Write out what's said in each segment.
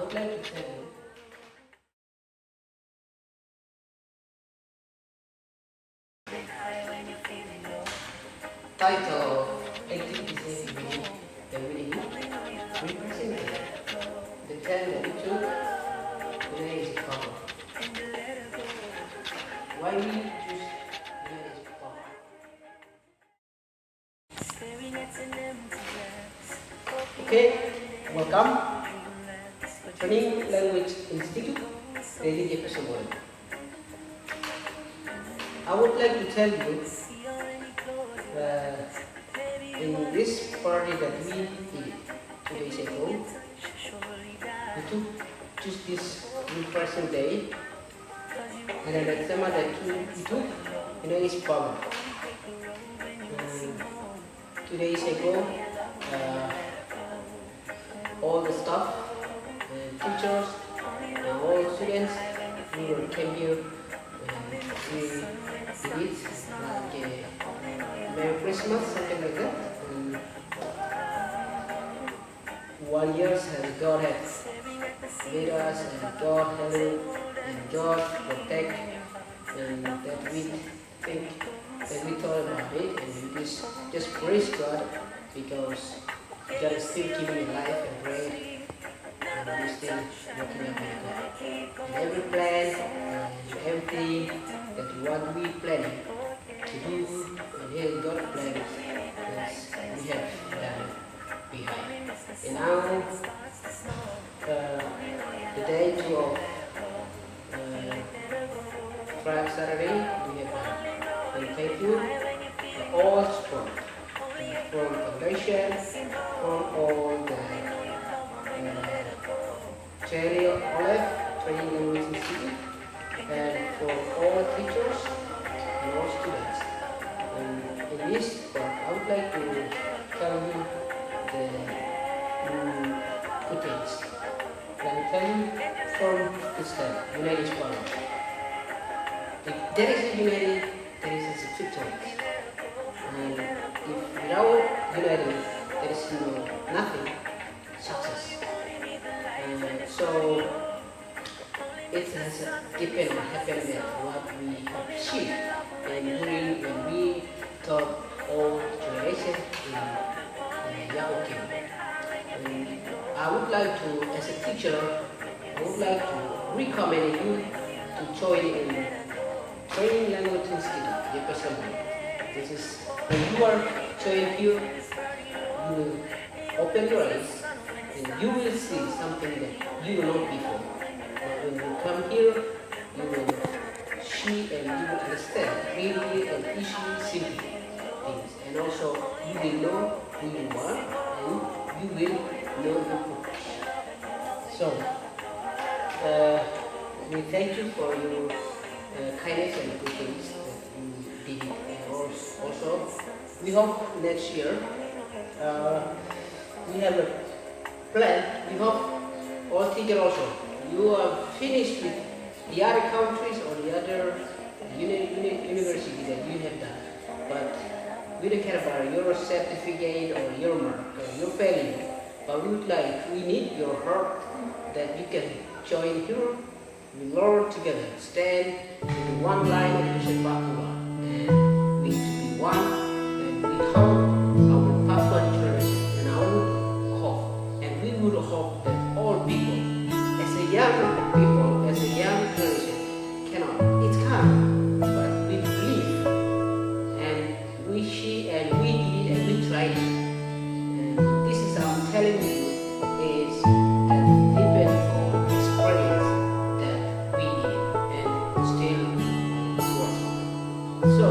would like to tell you title of activities that we represent the time that we took today is power. Why we choose today is power? Okay, welcome. Training Language Institute, Pendidikan. I would like to tell you in this party that we did 2 days ago, we choose this in-person day, and the theme that we took, is power. 2 days ago, all the staff, teachers, and all students, we came here. We did like Merry Christmas, something like that. And 1 year and God has made us, and God help, and God protect, and that we think, that we thought about it, and we just praise God because God is still keeping me alive and bread, and we're still working up with God. And every plan and everything that what we planning to do, and here God plans, yes, we have done behind. And now, the day 2 of Friday, Saturday, we have done. And thank you for all support, from foundation, from all the Cherry Olive Training Language Institute, and for all teachers and all students. And in this part, I would like to tell you the good things. Let me tell you from this time, United is power. If there is a unity, there is a victory. And if without unity, there is nothing, success. So it has depended on happened that what we achieved, and when we taught all generation in Yahoo King. And I would like to, as a teacher, I would like to recommend you to join in Training Language Institute, Jefferson. This is when you are joining here, you will open your eyes and you will see something that you know not before. But when you come here, you will see and you will understand clearly and easily simple things. And also you will know who you are and you will know your purpose. So we thank you for your kindness and good things that you did. And also we hope next year we have a plan. We hope all teachers also, you are finished with the other countries or the other university that you have done, but we don't care about your certificate or your mark or your value, but we need your heart that you can join here. We learn together, stand in one line of Papua, and we need to be one, and we hope our Papuan generation and our hope, and we would hope that all people, as a young people, as a young generation, cannot. It's come, but we believe, and we see, and we did it, and we tried it. And this is I'm telling you is that depend on experience that we did and still working. So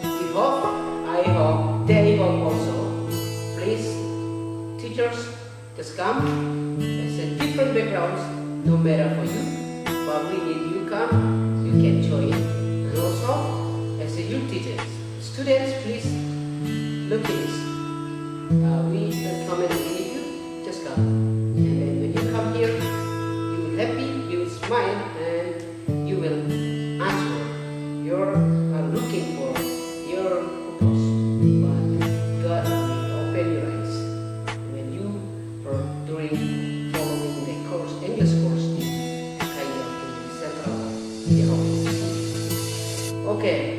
we hope, I hope, they hope also. Please, teachers, just come. There's a different backgrounds, no matter for you, but we need you come, you can join. And also, as a youth teachers, students, please look at this. We recommend you, just come. And then when you come here, you will happy, you will smile, and you will answer. You're looking for your purpose, but God will open your eyes when you are doing following the course Okay,